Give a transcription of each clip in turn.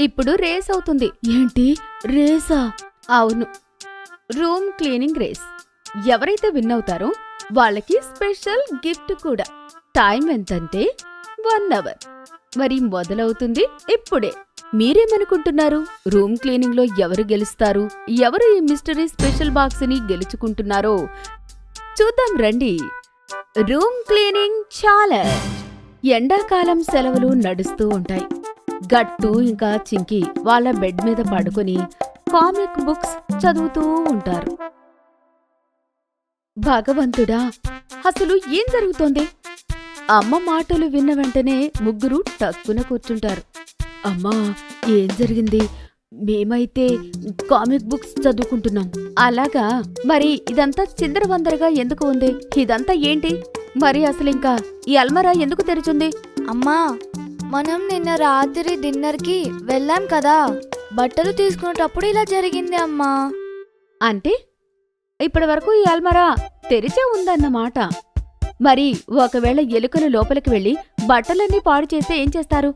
ఇప్పుడు రేస్ అవుతుంది. ఏంటి రేసా? అవును, రూమ్ క్లీనింగ్ రేస్. ఎవరైతే విన్ అవుతారో వాళ్ళకి స్పెషల్ గిఫ్ట్ కూడా. టైం ఎంతంటే 1 అవర్. మరి మొదలవుతుంది ఇప్పుడే. మీరేమనుకుంటున్నారు? రూమ్ క్లీనింగ్ లో ఎవరు గెలుస్తారు? ఎవరు ఈ మిస్టరీ స్పెషల్ బాక్స్ ని గెలుచుకుంటున్నారో చూద్దాం రండి. Room cleaning challenge. ఎండాకాలం సెలవులు నడుస్తూ ఉంటాయి. గట్టు ఇంకా చింకి వాళ్ళ బెడ్ మీద పడుకొని కామిక్ బుక్స్ చదువుతూ ఉంటారు. భగవంతుడా, అసలు ఏం జరుగుతోంది? అమ్మ మాటలు విన్న వెంటనే ముగ్గురు టక్కున కూర్చుంటారు. అమ్మా, ఏం జరిగింది? మేమైతే కామిక్ బుక్స్ చదువుకుంటున్నాం. అలాగా? మరి ఇదంతా చిందరవందరగా ఎందుకు ఉంది? ఇదంతా ఏంటి? మరి అసలు ఇంకా ఈ అల్మరా ఎందుకు తెరిచుంది? అమ్మా, మనం నిన్న రాత్రి డిన్నర్కి వెళ్ళాం కదా, బట్టలు తీసుకునేటప్పుడు ఇలా జరిగింది అమ్మా. అంటే ఇప్పటి వరకు ఈ అల్మరా తెరిచే ఉందన్నమాట. మరి ఒకవేళ ఎలుకలు లోపలికి వెళ్లి బట్టలన్నీ పాడు చేస్తే ఏం చేస్తారు?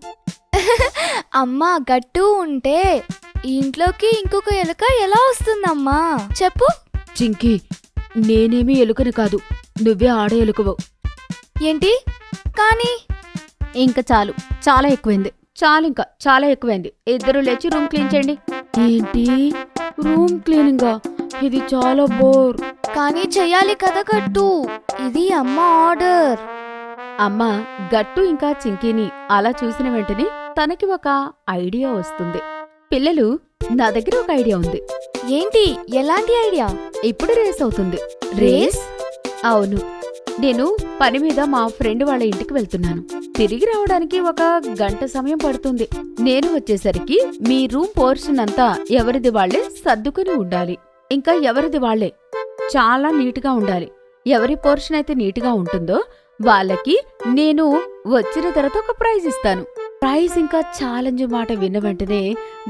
అమ్మా, గట్టు ఉంటే ఈ ఇంట్లోకి ఇంకొక ఎలుక ఎలా వస్తుందమ్మా చెప్పు? చింకి, నేనేమీ ఎలుకని కాదు, నువ్వే ఆడ ఎలుకవు. ఏంటి? కానీ ఇంకా చాలు, చాలా ఎక్కువైంది. ఇంకా చాలా ఎక్కువైంది. ఇద్దరు లేచి రూమ్ క్లీన్ చేయండి. ఏంటి రూమ్ క్లీనింగా? ఇది చాలా బోర్. కానీ చెయ్యాలి కదా గట్టు, ఇది అమ్మ ఆర్డర్. అమ్మ గట్టు ఇంకా చింకీని అలా చూసిన వెంటనే తనకి ఒక ఐడియా వస్తుంది. పిల్లలు, నా దగ్గర ఒక ఐడియా ఉంది. ఏంటి? ఎలాంటి ఐడియా? ఇప్పుడు రేస్ అవుతుంది. రేస్? అవును, నేను పని మీద మా ఫ్రెండ్ వాళ్ళ ఇంటికి వెళ్తున్నాను. తిరిగి రావడానికి 1 గంట సమయం పడుతుంది. నేను వచ్చేసరికి మీ రూమ్ పోర్షన్ అంతా ఎవరిది వాళ్లే సర్దుకుని ఉండాలి. ఇంకా ఎవరిది వాళ్లే చాలా నీట్గా ఉండాలి. ఎవరి పోర్షన్ అయితే నీట్గా ఉంటుందో వాళ్ళకి నేను వచ్చిన తర్వాత ఒక ప్రైజ్ ఇస్తాను. ప్రైజ్ ఇంకా ఛాలెంజ్ మాట విన్న వెంటనే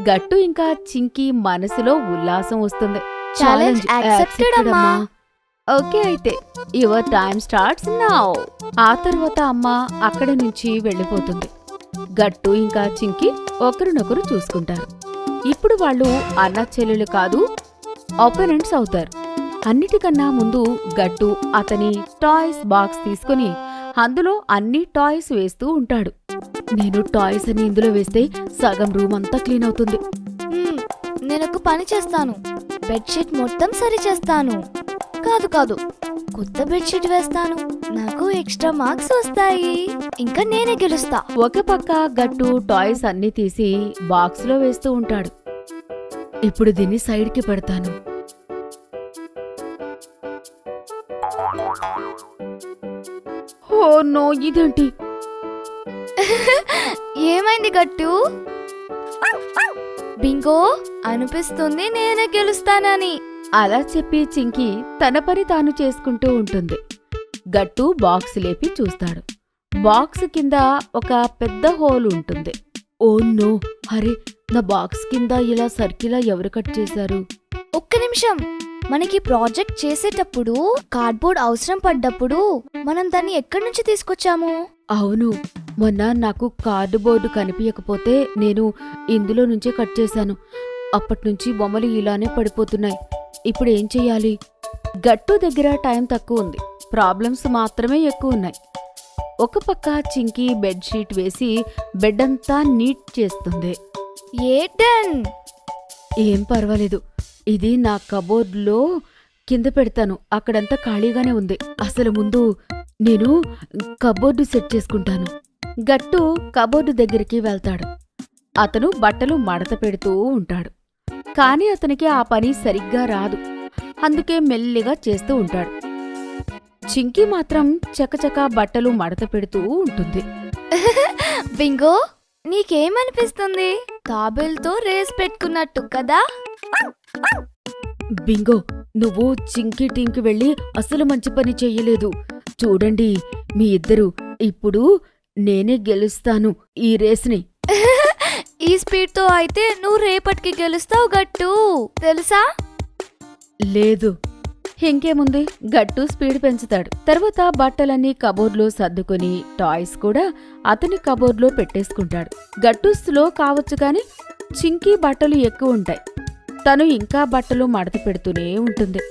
గట్టు ఇంకా చింకి మనసులో ఉల్లాసం వస్తుంది. ఛాలెంజ్ యాక్సెప్టెడ్ అమ్మా. ఓకే, అయితే యువర్ టైమ్ స్టార్ట్స్ నౌ. ఆ తర్వాత అమ్మ అక్కడి నుంచి వెళ్ళిపోతుంది. గట్టు ఇంకా చింకి ఒకరినొకరు చూసుకుంటారు. ఇప్పుడు వాళ్ళు అన్న చెల్లెలు కాదు, ఆపోనెంట్స్ అవుతారు. అన్నిటికన్నా ముందు గట్టు అతని టాయ్స్ బాక్స్ తీసుకుని అందులో అన్ని టాయ్స్ వేస్తూ ఉంటాడు. నేను టాయ్స్ అని ఇందులో వేస్తే సగం రూమ్ అంతా క్లీన్ అవుతుంది. నేనొక పని చేస్తాను, బెడ్షీట్ మొత్తం సరి చేస్తాను. కాదు, కొత్త బెడ్షీట్ వేస్తాను. నాకు ఎక్స్ట్రా మార్క్స్ వస్తాయి. ఇంకా నేనే గెలుస్తా. ఒక పక్క గట్టు టాయ్స్ అన్ని తీసి బాక్స్ లో వేస్తూ ఉంటాడు. ఇప్పుడు దీన్ని సైడ్కి పెడతాను. ఓ నో, ఇదేంటి? ఏమైంది గట్టు? బింగో, అనిపిస్తుంది నేనే గెలుస్తానని. అలా చెప్పి చింకి తన పని తాను చేసుకుంటూ ఉంటుంది. గట్టు బాక్స్ లేపి చూస్తాడు. బాక్స్ కింద ఒక పెద్ద హోల్ ఉంటుంది. ఓ నో, అరే, నా బాక్స్ కింద ఇలా సర్కిలా ఎవరు కట్ చేశారు? ఒక్క నిమిషం. మనకి ప్రాజెక్ట్ చేసేటప్పుడు కార్డ్బోర్డ్ అవసరం పడ్డప్పుడు మనం దాన్ని ఎక్కడి నుంచి తీసుకొచ్చాము? అవును, మొన్న నాకు కార్డుబోర్డు కనిపించకపోతే నేను ఇందులో నుంచే కట్ చేశాను. అప్పట్నుంచి బొమ్మలు ఇలానే పడిపోతున్నాయి. ఇప్పుడు ఏం చెయ్యాలి? గట్టు దగ్గర టైం తక్కువ ఉంది, ప్రాబ్లమ్స్ మాత్రమే ఎక్కువ ఉన్నాయి. ఒక పక్క చింకి బెడ్షీట్ వేసి బెడ్ అంతా నీట్ చేస్తుంది. ఏటన్? ఏం పర్వాలేదు, ఇది నా కబోర్డ్లో కింద పెడతాను. అక్కడంతా ఖాళీగానే ఉంది. అసలు ముందు నేను కబోర్డు సెట్ చేసుకుంటాను. గట్టు కబోర్డు దగ్గరికి వెళ్తాడు. అతను బట్టలు మడత పెడుతూ ఉంటాడు. కాని అతనికి ఆ పని సరిగ్గా రాదు. అందుకే మెల్లిగా చేస్తూ ఉంటాడు. చింకి మాత్రం చకచకా బట్టలు మడత పెడుతూ ఉంటుంది. బింగో, నీకేమనిపిస్తుంది? తాబేల్తో రేస్ పెట్టుకున్నట్టు కదా? బింగో, నువ్వు చింకి టీంకి వెళ్ళి అసలు మంచి పని చెయ్యలేదు. చూడండి మీ ఇద్దరు, ఇప్పుడు నేనే గెలుస్తాను ఈ రేస్ని. ఈ స్పీడ్తో అయితే నువ్వు రేపటికి గెలుస్తావు గట్టు, తెలుసా? లేదు. ఇంకేముంది, గట్టు స్పీడ్ పెంచుతాడు. తర్వాత బట్టలన్నీ కబోర్డ్లో సర్దుకుని టాయ్స్ కూడా అతని కబోర్డ్లో పెట్టేసుకుంటాడు. గట్టు స్లో కావచ్చు కాని చింకీ బట్టలు ఎక్కువ ఉంటాయి. తను ఇంకా బట్టలు మడత పెడుతూనే ఉంటుంది.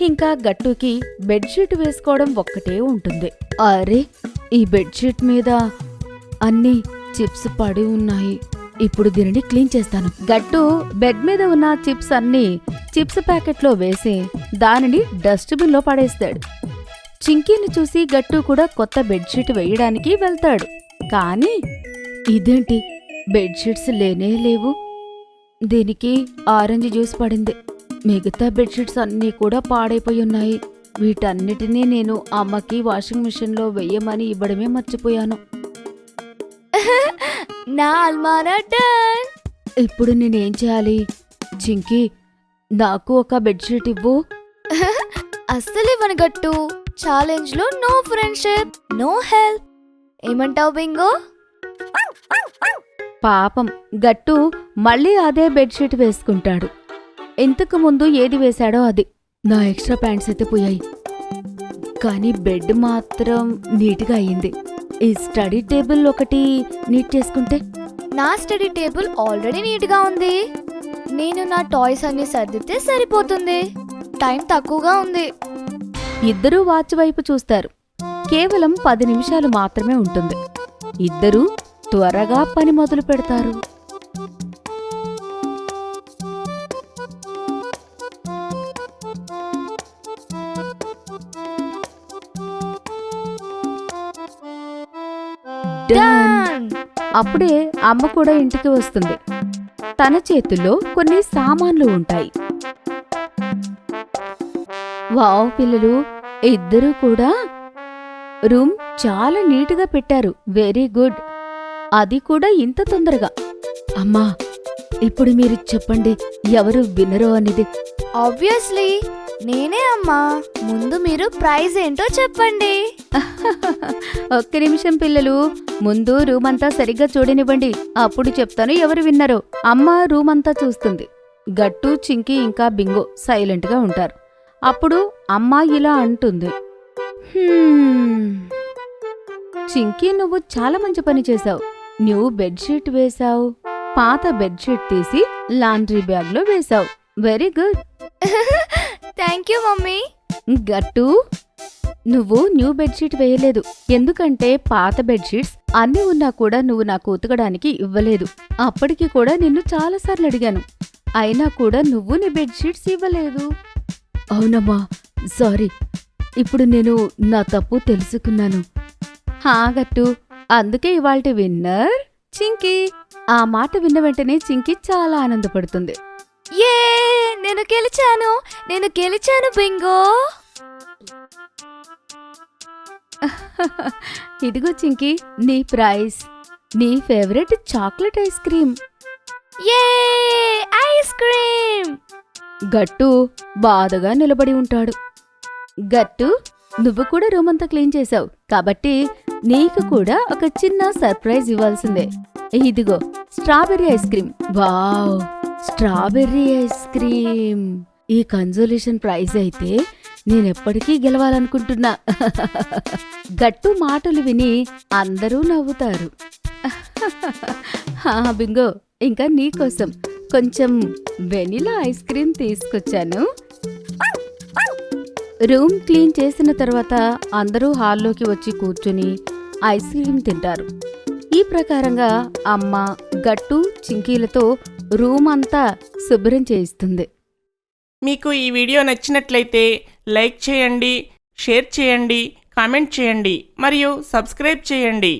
ఇంకా గట్టుకి బెడ్షీట్ వేసుకోవడం ఒక్కటే ఉంటుంది. అరే, ఈ బెడ్షీట్ మీద అన్ని చిప్స్ పడి ఉన్నాయి. ఇప్పుడు దీనిని క్లీన్ చేస్తాను. గట్టు బెడ్ మీద ఉన్న చిప్స్ అన్ని చిప్స్ ప్యాకెట్లో వేసి దానిని డస్ట్బిన్ లో పడేస్తాడు. చింకీని చూసి గట్టు కూడా కొత్త బెడ్షీట్ వేయడానికి వెళ్తాడు. కానీ ఇదేంటి, బెడ్షీట్స్ లేనే లేవు. దీనికి ఆరెంజ్ జ్యూస్ పడింది. మిగతా బెడ్షీట్స్ అన్నీ కూడా పాడైపోయి ఉన్నాయి. వీటన్నిటినీ నేను అమ్మకి వాషింగ్ మిషన్లో వెయ్యమని ఇవ్వడమే మర్చిపోయాను. నా అల్మారా డన్. ఇప్పుడు నేనేం చేయాలి? చింకీ, నాకు ఒక బెడ్షీట్ ఇవ్వు. అస్సలు ఇవ్వను గట్టు. ఛాలెంజ్ లో నో ఫ్రెండ్షిప్, నో హెల్ప్. ఏమంటావు బింగో? పాపం గట్టు మళ్ళీ అదే బెడ్షీట్ వేసుకుంటాడు. ఇంతకు ముందు ఏది వేశాడో అది. నా ఎక్స్ట్రా ప్యాంట్స్ అయితే పోయాయి, కానీ బెడ్ మాత్రం నీట్గా అయ్యింది. ఈ స్టడీ టేబుల్ ఒకటి నీట్ చేసుకుంటే. నా స్టడీ టేబుల్ ఆల్రెడీ నీట్ గా ఉంది. నేను నా టాయ్స్ అన్ని సర్దితే సరిపోతుంది. టైం తక్కువగా ఉంది. ఇద్దరూ వాచ్ వైపు చూస్తారు. కేవలం 10 నిమిషాలు మాత్రమే ఉంటుంది. ఇద్దరూ త్వరగా పని మొదలు పెడతారు. Done. అప్పుడే అమ్మ కూడా ఇంటికి వస్తుంది. తన చేతుల్లో కొన్ని సామాన్లు ఉంటాయి. వావ్ పిల్లలు, ఇద్దరూ కూడా రూమ్ చాలా నీటుగా పెట్టారు. Very good. అది కూడా ఇంత తొందరగా. అమ్మా, ఇప్పుడు మీరు చెప్పండి, ఎవరు వినరో అనేది. ఆబ్వియస్లీ నేనే అమ్మా. ముందు మీరు ప్రైజ్ ఏంటో చెప్పండి. ఒక్క నిమిషం పిల్లలు, ముందు రూమ్ అంతా సరిగ్గా చూడనివ్వండి, అప్పుడు చెప్తాను ఎవరు విన్నరో. అమ్మ రూమ్ అంతా చూస్తుంది. గట్టు, చింకీ ఇంకా బింగో సైలెంట్ గా ఉంటారు. అప్పుడు అమ్మ ఇలా అంటుంది, చింకీ, నువ్వు చాలా మంచి పని చేశావు. న్యూ బెడ్షీట్ వేశావు. పాత బెడ్షీట్ తీసి లాండ్రీ బ్యాగ్ లో వేశావు. Very good. Thank you mummy. గట్టు, నువ్వు న్యూ బెడ్షీట్ వేయలేదు, ఎందుకంటే పాత బెడ్షీట్స్ అన్నీ ఉన్నా కూడా నువ్వు నాకు ఉతకడానికి ఇవ్వలేదు. అప్పటికి కూడా నిన్ను చాలాసార్లు అడిగాను, అయినా కూడా నువ్వు నీ బెడ్షీట్స్ ఇవ్వలేదు. అవునమ్మా, సారీ. ఇప్పుడు నేను నా తప్పు తెలుసుకున్నాను. హా గట్టు, అందుకే ఇవాల్టి విన్నర్ చింకీ. ఆ మాట విన్న వెంటనే చింకీ చాలా ఆనందపడుతుంది. ఏ నేను గెలిచాను బింగో. ఇదిగో చింకీ, నీ ప్రైజ్, నీ ఫేవరెట్ చాక్లెట్ ఐస్ క్రీమ్. ఏ ఐస్ క్రీమ్. గట్టు బాధగా నిలబడి ఉంటాడు. గట్టు, నువ్వు కూడా రూమ్ అంతా క్లీన్ చేశావు కాబట్టి నీకు కూడా ఒక చిన్న సర్ప్రైజ్ ఇవ్వాల్సిందే. ఇదిగో strawberry ice cream. Wow, strawberry ice cream. ఈ కన్సోలేషన్ ప్రైజ్ అయితే నేనెప్పటికీ గెలవాలనుకుంటున్నా. గట్టు మాటలు విని అందరూ నవ్వుతారు. బింగో, ఇంకా నీకోసం కొంచెం వెనిలా ఐస్ క్రీమ్ తీసుకొచ్చాను. రూమ్ క్లీన్ చేసిన తర్వాత అందరూ హాల్లోకి వచ్చి కూర్చుని ఐస్ క్రీమ్ తింటారు. ఈ ప్రకారంగా అమ్మ గట్టు, చింకీలతో రూమ్ అంతా శుభ్రం చేయిస్తుంది. మీకు ఈ వీడియో నచ్చినట్లయితే లైక్ చేయండి, షేర్ చేయండి, కామెంట్ చేయండి మరియు సబ్స్క్రైబ్ చేయండి.